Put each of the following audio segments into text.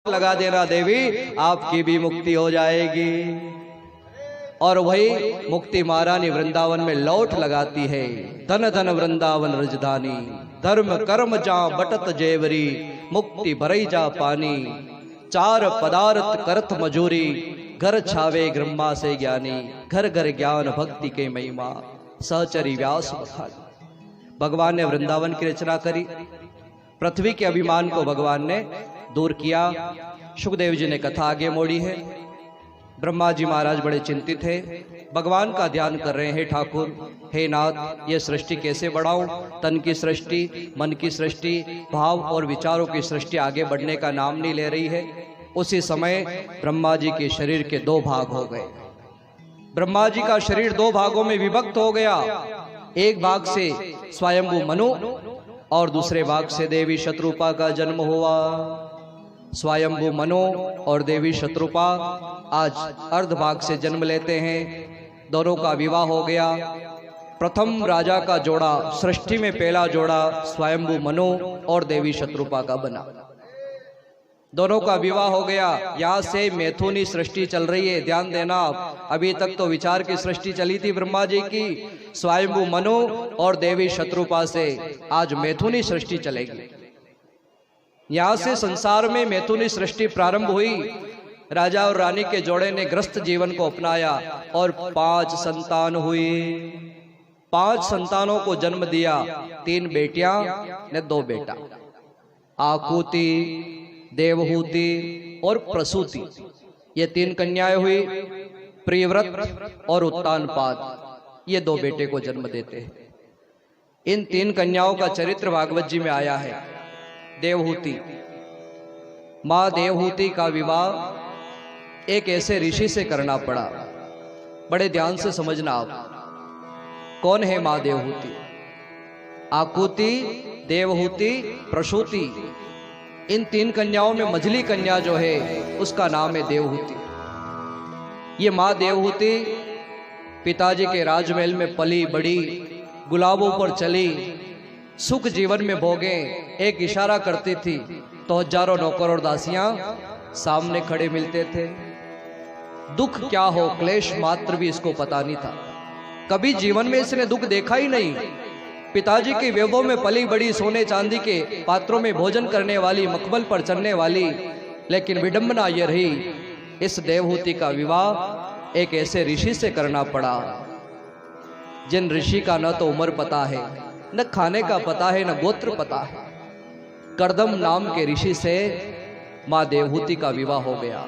लगा देना देवी, आपकी भी मुक्ति हो जाएगी। और वही मुक्ति महारानी वृंदावन में लौट लगाती है। धन धन वृंदावन रजधानी, धर्म कर्म जा बटत जेवरी, मुक्ति भरई जा पानी, चार पदार्थ करत मजूरी, घर छावे ब्रह्मा से ज्ञानी, घर घर ज्ञान भक्ति के महिमा, सहचरी व्यास बखानी। भगवान ने वृंदावन की रचना करी, पृथ्वी के अभिमान को भगवान ने दूर किया। सुखदेव जी ने कथा आगे मोड़ी है। ब्रह्मा जी महाराज बड़े चिंतित है, भगवान का ध्यान कर रहे हैं। ठाकुर हे नाथ, ये सृष्टि कैसे बढ़ाऊं? तन की सृष्टि, मन की सृष्टि, भाव और विचारों की सृष्टि आगे बढ़ने का नाम नहीं ले रही है। उसी समय ब्रह्मा जी के शरीर के दो भाग हो गए। ब्रह्मा जी का शरीर दो भागों में विभक्त हो गया। एक भाग से स्वयंभू मनु और दूसरे भाग से देवी शत्रुपा का जन्म हुआ। स्वयंभू मनु और देवी शत्रुपा आज अर्ध भाग से जन्म लेते हैं। दोनों का विवाह हो गया। प्रथम राजा का जोड़ा, सृष्टि में पहला जोड़ा स्वयंभू मनु और देवी शत्रुपा का बना। दोनों का विवाह हो गया। यहाँ से मैथुनी सृष्टि चल रही है, ध्यान देना आप। अभी तक तो विचार की सृष्टि चली थी ब्रह्मा जी की, स्वयंभू मनु और देवी शत्रुपा से आज मैथुनी सृष्टि चलेगी। यहाँ से संसार में मैथुनी सृष्टि प्रारंभ हुई। राजा और रानी के जोड़े ने ग्रस्त जीवन को अपनाया और 5 संतान हुई। 5 संतानों को जन्म दिया, 3 बेटियां ने 2 बेटा। आकुति, देवहूति और प्रसूति, ये 3 कन्याएं हुई। प्रियव्रत और उत्तानपाद, ये 2 बेटे को जन्म देते हैं। इन 3 कन्याओं का चरित्र भागवत जी में आया है। देवहूति, मां देवहूति का विवाह एक ऐसे ऋषि से करना पड़ा। बड़े ध्यान से समझना आप, कौन है मां देवहूति? आकुति, देवहूति, प्रसूति, इन 3 कन्याओं में मझली कन्या जो है उसका नाम है देवहूति। ये मां देवहूति पिताजी के राजमहल में पली बड़ी, गुलाबों पर चली, सुख जीवन में भोगे। एक इशारा करती थी तो हजारों नौकर और दासियां सामने खड़े मिलते थे। दुख क्या हो, क्लेश मात्र भी इसको पता नहीं था। कभी जीवन में इसने दुख देखा ही नहीं। पिताजी के वैभव में पली बड़ी, सोने चांदी के पात्रों में भोजन करने वाली, मखमल पर चलने वाली, लेकिन विडंबना यह रही, इस देवहूति का विवाह एक ऐसे ऋषि से करना पड़ा जिन ऋषि का न तो उम्र पता है, न खाने का पता है, न गोत्र पता है। कर्दम नाम के ऋषि से मां देवहूति का विवाह हो गया।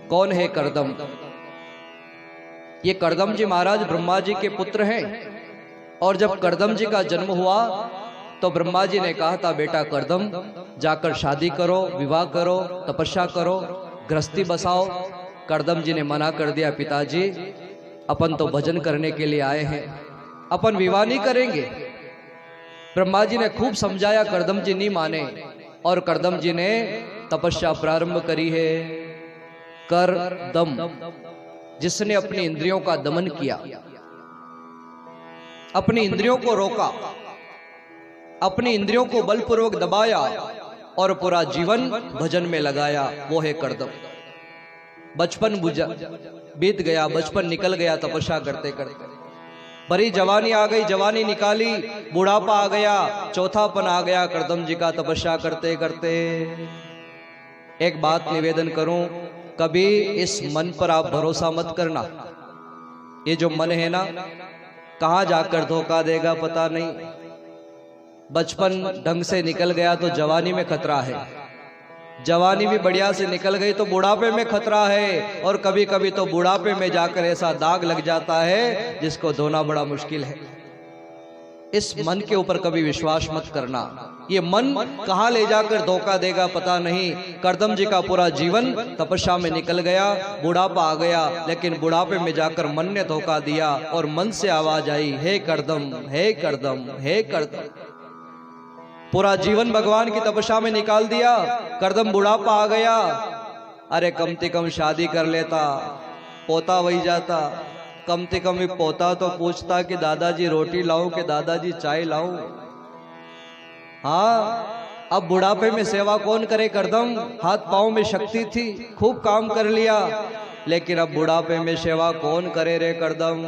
कौन है कर्दम? ये कर्दम जी महाराज ब्रह्मा जी के पुत्र हैं। और जब कर्दम जी का जन्म हुआ तो ब्रह्मा जी ने कहा था, बेटा कर्दम, जाकर शादी करो, विवाह करो, तपस्या करो, गृहस्थी बसाओ। कर्दम जी ने मना कर दिया, पिताजी अपन तो भजन करने के लिए आए हैं, अपन विवाह नहीं करेंगे। ब्रह्मा जी ने खूब समझाया, कर्दम जी नहीं माने और कर्दम जी ने तपस्या प्रारंभ करी है। कर्दम, जिसने अपनी इंद्रियों का दमन किया, अपनी इंद्रियों को रोका, अपनी इंद्रियों को बलपूर्वक दबाया और पूरा जीवन भजन में लगाया, वो है कर्दम। बचपन बीत गया, बचपन निकल गया तपस्या करते करते। बड़ी जवानी आ गई, जवानी निकाली, बुढ़ापा आ गया, चौथापन आ गया कर्दम जी का तपस्या करते करते। एक बात निवेदन करूं, कभी इस मन पर आप भरोसा मत करना। ये जो मन है ना, कहां जाकर धोखा देगा पता नहीं। बचपन ढंग से निकल गया तो जवानी में खतरा है, जवानी भी बढ़िया से निकल गई तो बुढ़ापे में खतरा है। और कभी कभी तो बुढ़ापे में जाकर ऐसा दाग लग जाता है जिसको धोना बड़ा मुश्किल है। इस मन के ऊपर कभी विश्वास मत करना। ये मन कहां ले जाकर धोखा देगा पता नहीं। कर्दम जी का पूरा जीवन तपस्या में निकल गया, बुढ़ापा आ गया, लेकिन बुढ़ापे में जाकर मन ने धोखा दिया और मन से आवाज आई, हे कर्दम, हे कर्दम, हे कर्दम। पूरा जीवन भगवान की तपस्या में निकाल दिया, कर्दम बुढ़ापा आ गया। अरे कम से कम शादी कर लेता, पोता वही जाता। कम से कम पोता तो पूछता कि दादाजी रोटी लाऊं कि दादाजी चाय लाऊं। हाँ, अब बुढ़ापे में सेवा कौन करे करदम, हाथ पांव में शक्ति थी, खूब काम कर लिया, लेकिन अब बुढ़ापे में सेवा कौन करे रे करदम।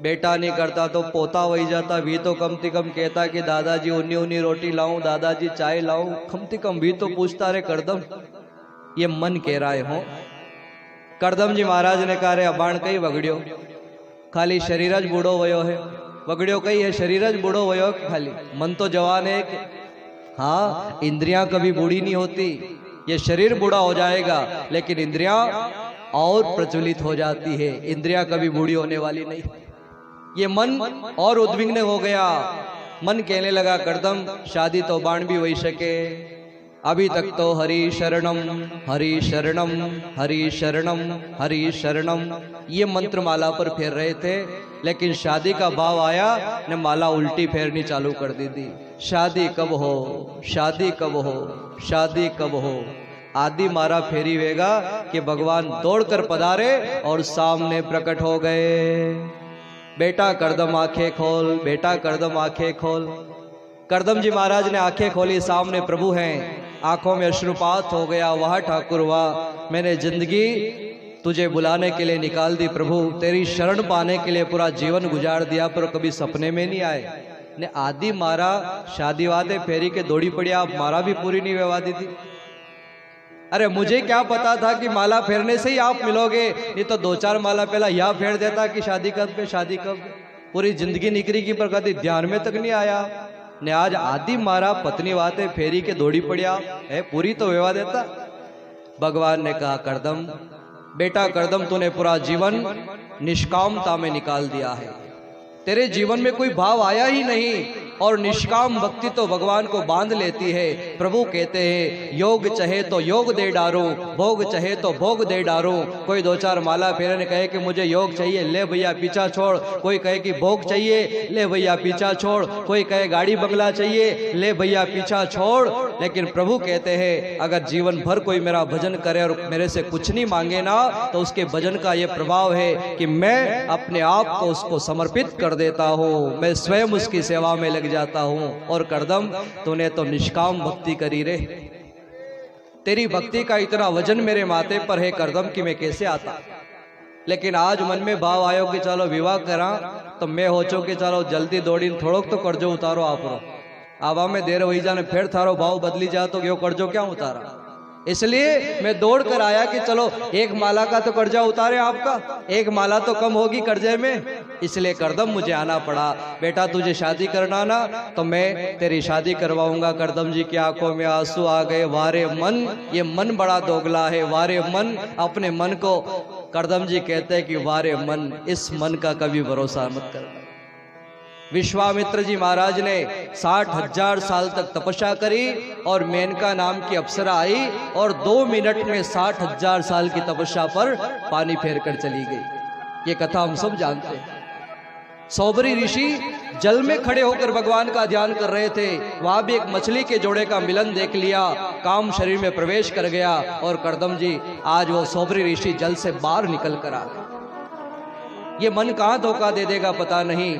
बेटा नहीं करता तो पोता वही जाता, भी तो कम से कम कहता कि दादाजी उन्नी उन्नी रोटी लाऊं, दादाजी चाय लाऊं, कम से कम भी तो पूछता रे करदम। ये मन कह रहा है हो। करदम जी महाराज ने कहा रे अबाण कई वगड़ियो, खाली शरीर ज बूढ़ो वयो है, वगड़ियो कई है, शरीर ज बूढ़ो वयो खाली, मन तो जवान है। हाँ, इंद्रियां कभी बूढ़ी नहीं होती, ये शरीर बूढ़ा हो जाएगा लेकिन इंद्रियां और प्रज्वलित हो जाती है, इंद्रियां कभी बूढ़ी होने वाली नहीं। ये मन और उद्विग्न हो गया, मन कहने लगा करदम शादी तो बाण भी वही सके, अभी तक तो हरि शरणम हरि शरणम हरि शरणम हरि शरणम ये मंत्र माला पर फेर रहे थे, लेकिन शादी का भाव आया ने माला उल्टी फेरनी चालू कर दी थी। शादी कब हो, शादी कब हो, शादी कब हो। आदि मारा फेरी वेगा कि भगवान दौड़कर पधारे और सामने प्रकट हो गए। बेटा करदम आंखें खोल, बेटा करदम आंखें खोल। करदम जी महाराज ने आंखें खोली, सामने प्रभु हैं, आंखों में अश्रुपात हो गया। वाह ठाकुर वाह, मैंने जिंदगी तुझे बुलाने के लिए निकाल दी प्रभु, तेरी शरण पाने के लिए पूरा जीवन गुजार दिया, पर कभी सपने में नहीं आए ने आदि मारा शादी वादे फेरी के दौड़ी पड़ी, आप मारा भी पूरी नहीं व्यवा दी थी। अरे मुझे क्या पता था कि माला फेरने से ही आप मिलोगे, नहीं तो दो चार माला पहला यह फेर देता कि शादी कब पे, शादी कब। पूरी जिंदगी निकली की पर कभी ध्यान में तक नहीं आया ने आज आदि मारा पत्नी वाते फेरी के दौड़ी पड़िया है, पूरी तो व्यवा देता। भगवान ने कहा करदम बेटा करदम तूने पूरा जीवन निष्कामता में निकाल दिया है, तेरे जीवन में कोई भाव आया ही नहीं, और निष्काम भक्ति तो भगवान को बांध लेती है। प्रभु कहते हैं योग चाहे तो योग दे डारो, भोग चाहे तो भोग दे डारो। कोई दो चार माला फेरने कहे कि मुझे योग चाहिए, ले भैया पीछा छोड़। कोई कहे कि भोग चाहिए, ले भैया पीछा छोड़। कोई कहे गाड़ी बंगला चाहिए, ले भैया पीछा छोड़। लेकिन प्रभु कहते हैं अगर जीवन भर कोई मेरा भजन करे और मेरे से कुछ नहीं मांगे ना, तो उसके भजन का ये प्रभाव है कि मैं अपने आप को उसको समर्पित कर देता हूँ, मैं स्वयं उसकी सेवा में लग जाता हूं। और करदम तूने तो निष्काम भक्ति करी रे, तेरी भक्ति का इतना वजन मेरे माथे पर है करदम कि मैं कैसे आता। लेकिन आज मन में भाव आयो कि चलो विवाह करा, तो मैं होचो कि चलो जल्दी दौड़ी थोड़ोक तो कर्जो उतारो आप आवा में देर वही जाने फिर थारो भाव बदली जा तो यो कर्जो क्या उतारा। इसलिए मैं दौड़ कर आया कि चलो एक माला का तो कर्जा उतारे आपका, एक माला तो कम होगी कर्जे में। इसलिए करदम मुझे आना पड़ा। बेटा तुझे शादी करना ना, तो मैं तेरी शादी करवाऊंगा। करदम जी की आंखों में आंसू आ गए। वारे मन, ये मन बड़ा दोगला है, वारे मन। अपने मन को करदम जी कहते हैं कि वारे मन, इस मन का कभी भरोसा मत करना। विश्वामित्र जी महाराज ने 60,000 साल तक तपस्या करी और मेनका नाम की अप्सरा आई और 2 मिनट में 60,000 साल की तपस्या पर पानी फेर कर चली गई। ये कथा हम सब जानते हैं। सौबरी ऋषि जल में खड़े होकर भगवान का ध्यान कर रहे थे, वहां भी एक मछली के जोड़े का मिलन देख लिया, काम शरीर में प्रवेश कर गया और करदम जी आज वो सौबरी ऋषि जल से बाहर निकल कर आ गए। ये मन कहां धोखा दे देगा पता नहीं।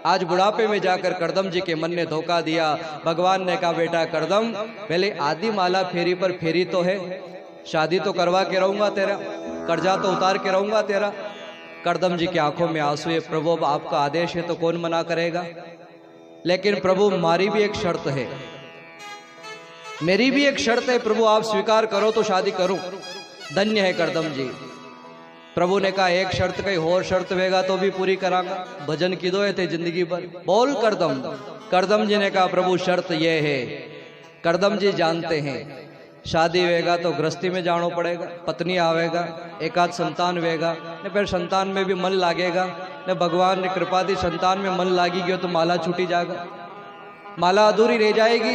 आज बुढ़ापे में जाकर करदम जी के मन ने धोखा दिया। भगवान ने कहा बेटा करदम पहले आदि माला फेरी पर फेरी तो है, शादी तो करवा के रहूंगा तेरा, कर्जा तो उतार के रहूंगा तेरा। करदम जी की आंखों में आंसू है। प्रभु आपका आदेश है तो कौन मना करेगा, लेकिन प्रभु हमारी भी एक शर्त है, मेरी भी एक शर्त है प्रभु, आप स्वीकार करो तो शादी करूं। धन्य है करदम जी। प्रभु ने कहा एक शर्त कहीं और शर्त वेगा तो भी पूरी करांगा, भजन की दो थे जिंदगी भर, बोल करदम। करदम जी ने कहा प्रभु शर्त ये है। करदम जी जानते हैं शादी वेगा तो गृहस्थी में जानो पड़ेगा, पत्नी आवेगा, एक आध संतान वेगा ने, फिर संतान में भी मन लागेगा ने। भगवान ने कृपा दी, संतान में मन लागी गयो तो माला छूटी जाएगा, माला अधूरी रह जाएगी।